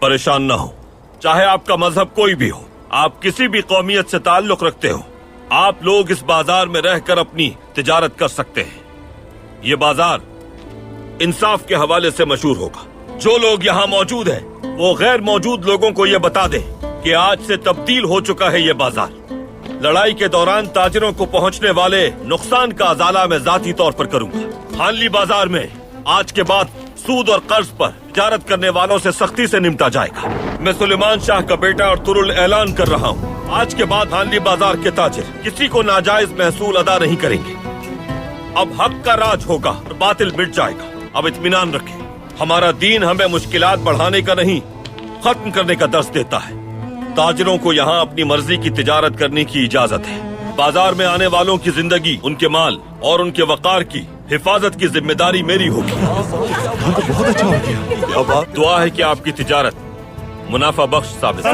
परेशान ना हो, चाहे आपका मजहब कोई भी हो, आप किसी भी कौमियत से ताल्लुक रखते हो, आप लोग इस बाजार में रहकर अपनी तिजारत कर सकते हैं। ये बाजार इंसाफ के हवाले से मशहूर होगा। जो लोग यहाँ मौजूद हैं, वो गैर मौजूद लोगों को ये बता दें कि आज से तब्दील हो चुका है ये बाजार। लड़ाई के दौरान ताजिरों को पहुँचने वाले नुकसान का अजाला मैं जाती तौर पर करूंगा। हानली बाजार में आज के बाद सूद और कर्ज पर तिजारत करने वालों से सख्ती से निपटा जाएगा। मैं सुलेमान शाह का बेटा और तुरुल ऐलान कर रहा हूँ, आज के बाद हानली बाजार के ताजिर किसी को नाजायज महसूल अदा नहीं करेंगे। अब हक का राज होगा और बातिल मिट जाएगा। अब इत्मीनान रखें, हमारा दीन हमें मुश्किलात बढ़ाने का नहीं, खत्म करने का दर्स देता है। ताजिरों को यहाँ अपनी मर्जी की तिजारत करने की इजाजत है। बाजार में आने वालों की जिंदगी, उनके माल और उनके वकार की हिफाजत की जिम्मेदारी मेरी होगी। बहुत अच्छा हो गया। दुआ है कि आपकी तिजारत मुनाफा बख्श साबित हो।